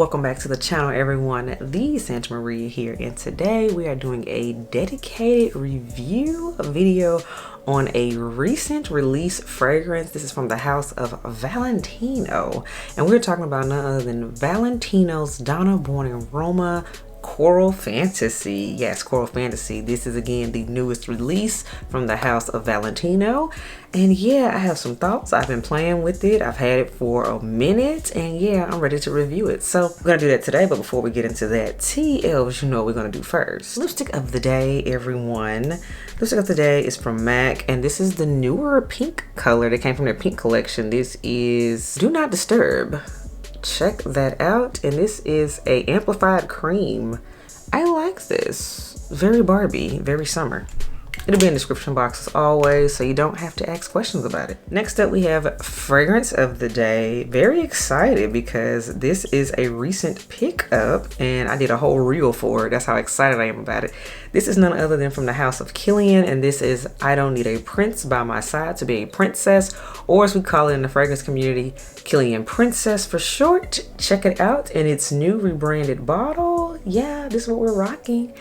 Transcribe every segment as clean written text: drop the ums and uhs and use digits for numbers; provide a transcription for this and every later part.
Welcome back to the channel, everyone. The Santa Maria here, and today we are doing a dedicated review video on a recent release fragrance. This is from the house of Valentino, and we're talking about none other than Valentino's Donna Born in Roma Coral Fantasy. Yes, Coral Fantasy. This is again the newest release from the house of Valentino. And yeah, I have some thoughts. I've been playing with it. I've had it for a minute, and yeah, I'm ready to review it. So we're gonna do that today, but before we get into that, TLs, you know what we're gonna do first. Lipstick of the day, everyone. Lipstick of the day is from MAC, and this is the newer pink color that came from their pink collection. This is Do Not Disturb. Check that out, and this is a amplified cream. I like this. Very Barbie, very summer. It'll be in the description box as always, so you don't have to ask questions about it. Next up, we have fragrance of the day. Very excited because this is a recent pickup, and I did a whole reel for it. That's how excited I am about it. This is none other than from the house of Kilian, and this is I Don't Need a Prince by My Side to Be a Princess, or as we call it in the fragrance community, Kilian Princess for short. Check it out in its new rebranded bottle. Yeah, this is what we're rocking.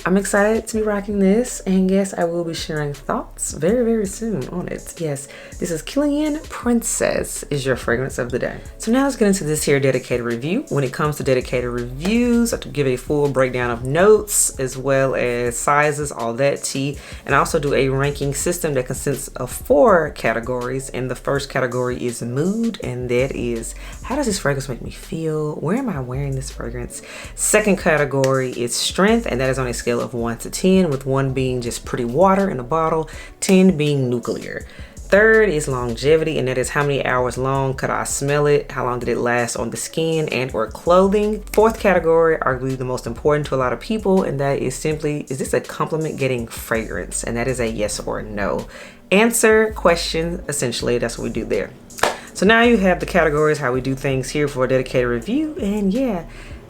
I'm excited to be rocking this, and yes, I will be sharing thoughts very, very soon on it. Yes, this is Kilian Princess is your fragrance of the day. So now let's get into this here dedicated review. When it comes to dedicated reviews, I have to give a full breakdown of notes as well as sizes, all that tea, and I also do a ranking system that consists of 4 categories, and the first category is mood, and that is how does this fragrance make me feel? Where am I wearing this fragrance? Second category is strength, and that is on a scale of 1 to 10, with 1 being just pretty water in a bottle, 10 being nuclear. Third is longevity, and that is how many hours long could I smell it? How long did it last on the skin and or clothing? Fourth category, arguably the most important to a lot of people, and that is simply, is this a compliment getting fragrance? And that is a yes or no. Answer, question, essentially, that's what we do there. So now you have the categories, how we do things here for a dedicated review, and yeah,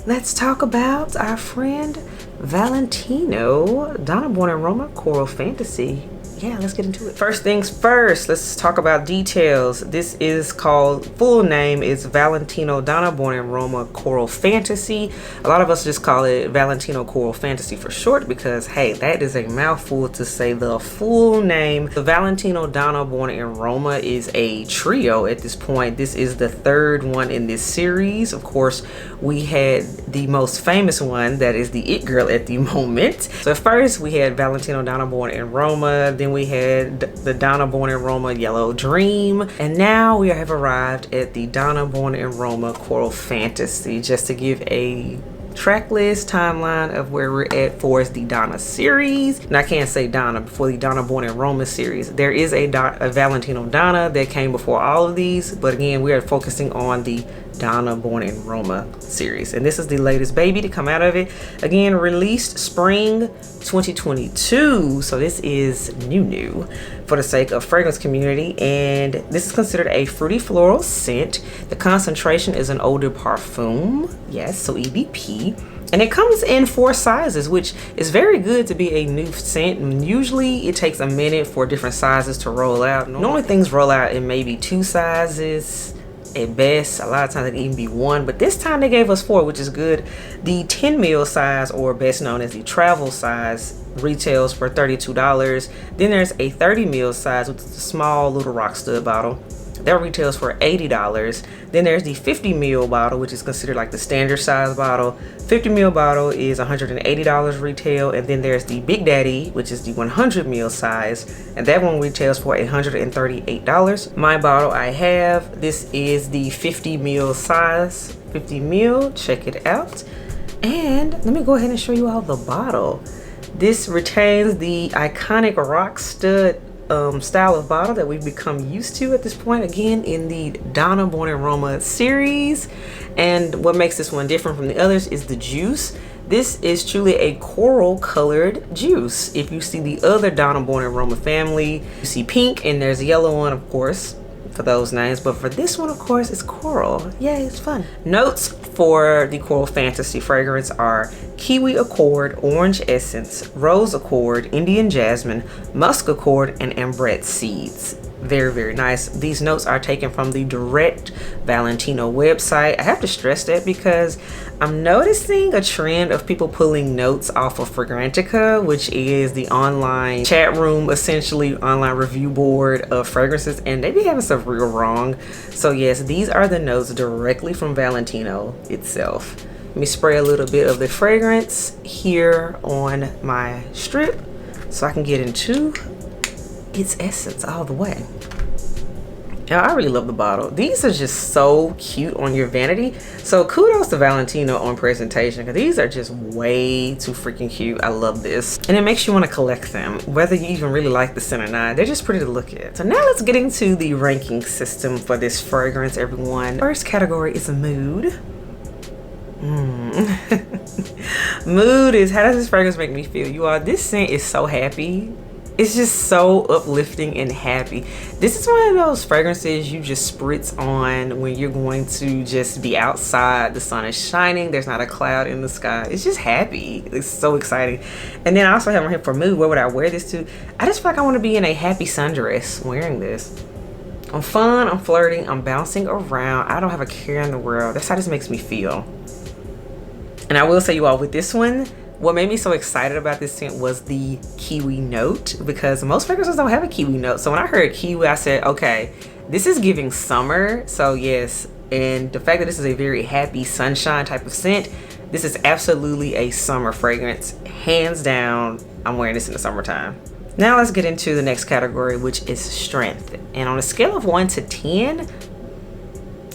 let's talk about our friend Valentino, Donna Born in Roma Coral Fantasy. Yeah, let's get into it. First things first, let's talk about details. This is called, full name is Valentino Donna Born in Roma Coral Fantasy. A lot of us just call it Valentino Coral Fantasy for short because, hey, that is a mouthful to say the full name. The Valentino Donna Born in Roma is a trio at this point. This is the 3rd one in this series. Of course, we had the most famous one that is the it girl at the moment. So first we had Valentino Donna Born in Roma, then we had the Donna Born in Roma Yellow Dream, and now we have arrived at the Donna Born in Roma Coral Fantasy. Just to give a track list timeline of where we're at for the Donna series, and I can't say Donna before the Donna Born in Roma series. There is a Valentino Donna that came before all of these, but again, we are focusing on the Donna Born in Roma series, and this is the latest baby to come out of it. Again, released spring 2022, so this is new for the sake of fragrance community, and this is considered a fruity floral scent. The concentration is an eau de parfum, yes, so EDP, and it comes in 4 sizes, which is very good to be a new scent. Usually it takes a minute for different sizes to roll out. Normally things roll out in maybe 2 sizes at best. A lot of times it can even be 1, but this time they gave us 4, which is good. The 10 ml size, or best known as the travel size, retails for $32. Then there's a 30 ml size, which is a small little rock stud bottle. That retails for $80. Then there's the 50 ml bottle, which is considered like the standard size bottle. 50 ml bottle is $180 retail. And then there's the Big Daddy, which is the 100 ml size, and that one retails for $138. My bottle I have, this is the 50 ml size, 50 ml, check it out. And let me go ahead and show you all the bottle. This retains the iconic rock stud style of bottle that we've become used to at this point, again in the Donna Born in Roma series. And what makes this one different from the others is the juice. This is truly a coral colored juice. If you see the other Donna Born in Roma family, you see pink, and there's a yellow one, of course, for those names, but for this one, of course, it's coral. Yay, it's fun. Notes for the Coral Fantasy fragrance are kiwi accord, orange essence, rose accord, Indian jasmine, musk accord, and ambrette seeds. Very, very nice. These notes are taken from the direct Valentino website. I have to stress that because I'm noticing a trend of people pulling notes off of Fragrantica, which is the online chat room, essentially online review board of fragrances, and they be having stuff real wrong. So yes, these are the notes directly from Valentino itself. Let me spray a little bit of the fragrance here on my strip so I can get into its essence all the way. Yeah, I really love the bottle. These are just so cute on your vanity. So kudos to Valentino on presentation, because these are just way too freaking cute. I love this. And it makes you want to collect them, whether you even really like the scent or not. They're just pretty to look at. So now let's get into the ranking system for this fragrance, everyone. First category is mood. Mood is, how does this fragrance make me feel? You all, this scent is so happy. It's just so uplifting and happy. This is one of those fragrances you just spritz on when you're going to just be outside. The sun is shining. There's not a cloud in the sky. It's just happy. It's so exciting. And then I also have on here for mood. Where would I wear this to? I just feel like I want to be in a happy sundress wearing this. I'm fun. I'm flirting. I'm bouncing around. I don't have a care in the world. That's how this makes me feel. And I will say, you all, with this one, what made me so excited about this scent was the kiwi note, because most fragrances don't have a kiwi note. So when I heard kiwi, I said, okay, this is giving summer. So yes, and the fact that this is a very happy sunshine type of scent, this is absolutely a summer fragrance. Hands down, I'm wearing this in the summertime. Now let's get into the next category, which is strength. And on a scale of 1 to 10,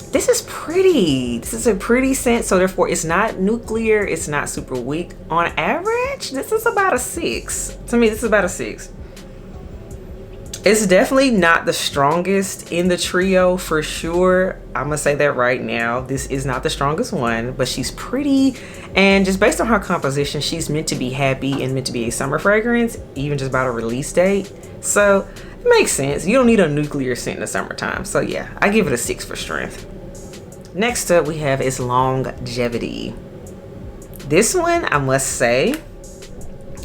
this is pretty. This is a pretty scent, so therefore it's not nuclear, it's not super weak. On average, this is about a 6. To me, this is about a 6. It's definitely not the strongest in the trio for sure. I'm gonna say that right now. This is not the strongest one, but she's pretty. And just based on her composition, she's meant to be happy and meant to be a summer fragrance, even just about a release date. So it makes sense. You don't need a nuclear scent in the summertime. So yeah, I give it a 6 for strength. Next up we have is longevity. This one, I must say,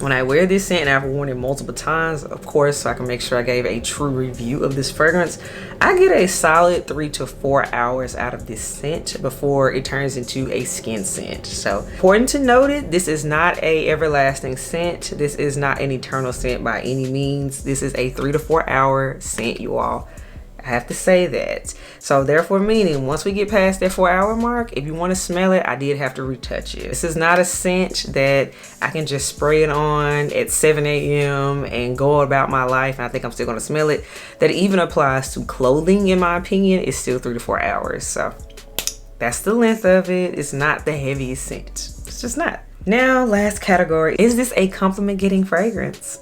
when I wear this scent, and I've worn it multiple times, of course, so I can make sure I gave a true review of this fragrance, I get a solid 3 to 4 hours out of this scent before it turns into a skin scent. So important to note it, this is not a everlasting scent. This is not an eternal scent by any means. This is a 3 to 4 hour scent, you all. I have to say that. So therefore, meaning once we get past that 4 hour mark, if you want to smell it, I did have to retouch it. This is not a scent that I can just spray it on at 7 a.m. and go about my life and I think I'm still going to smell it. That even applies to clothing, in my opinion. It's still 3 to 4 hours. So that's the length of it. It's not the heaviest scent. It's just not. Now, last category. Is this a compliment getting fragrance?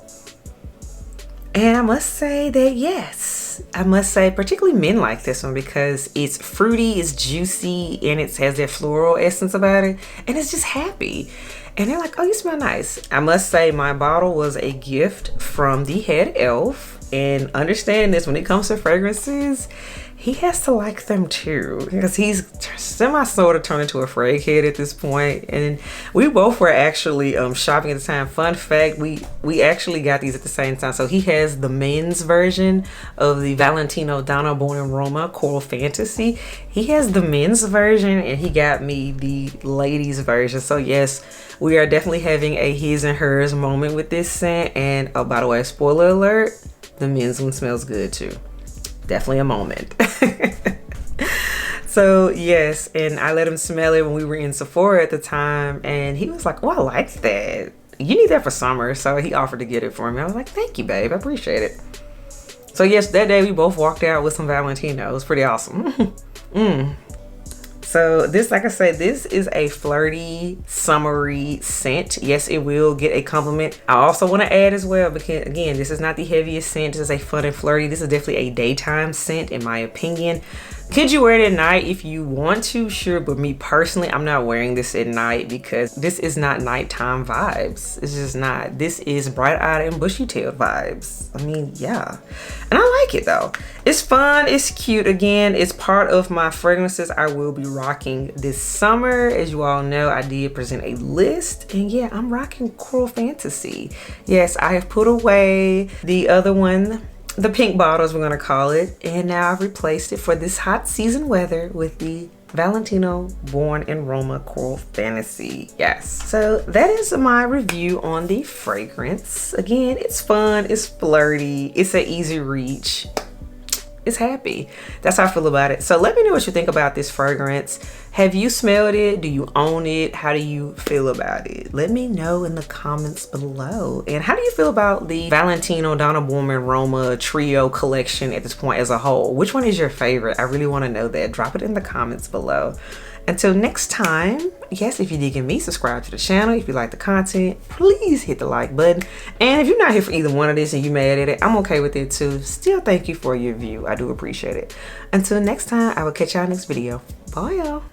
And I must say that yes. I must say, particularly men like this one because it's fruity, it's juicy, and it has that floral essence about it, and it's just happy. And they're like, oh, you smell nice. I must say my bottle was a gift from the head elf, and understand this, when it comes to fragrances, he has to like them too, because he's sort of turned into a fraghead at this point. And we both were actually shopping at the time. Fun fact, we actually got these at the same time. So he has the men's version of the Valentino Donna Born in Roma Coral Fantasy. He has the men's version and he got me the ladies version. So yes, we are definitely having a his and hers moment with this scent. And oh, by the way, spoiler alert, the men's one smells good too. Definitely a moment. So yes, and I let him smell it when we were in Sephora at the time, and he was like, oh, I like that. You need that for summer. So he offered to get it for me. I was like, thank you, babe. I appreciate it. So yes, that day we both walked out with some Valentino. It was pretty awesome. So this, like I said, this is a flirty, summery scent. Yes, it will get a compliment. I also want to add as well, because again, this is not the heaviest scent. This is a fun and flirty. This is definitely a daytime scent in my opinion. Could you wear it at night if you want to? Sure, but me personally, I'm not wearing this at night because this is not nighttime vibes. It's just not. This is bright-eyed and bushy-tailed vibes. I mean, yeah. And I like it though. It's fun, it's cute. Again, it's part of my fragrances I will be rocking this summer. As you all know, I did present a list, and yeah, I'm rocking Coral Fantasy. Yes, I have put away the other one the pink bottles, we're gonna call it. And now I've replaced it for this hot season weather with the Valentino Born in Roma Coral Fantasy. Yes, so that is my review on the fragrance. Again, it's fun, it's flirty, it's an easy reach, it's happy. That's how I feel about it. So let me know what you think about this fragrance. Have you smelled it? Do you own it? How do you feel about it? Let me know in the comments below. And how do you feel about the Valentino Donna Born Roma trio collection at this point as a whole? Which one is your favorite? I really want to know that. Drop it in the comments below. Until next time, yes, if you're digging me, subscribe to the channel. If you like the content, please hit the like button. And if you're not here for either one of this and you mad at it, I'm okay with it too. Still, thank you for your view. I do appreciate it. Until next time, I will catch y'all next video. Bye, y'all.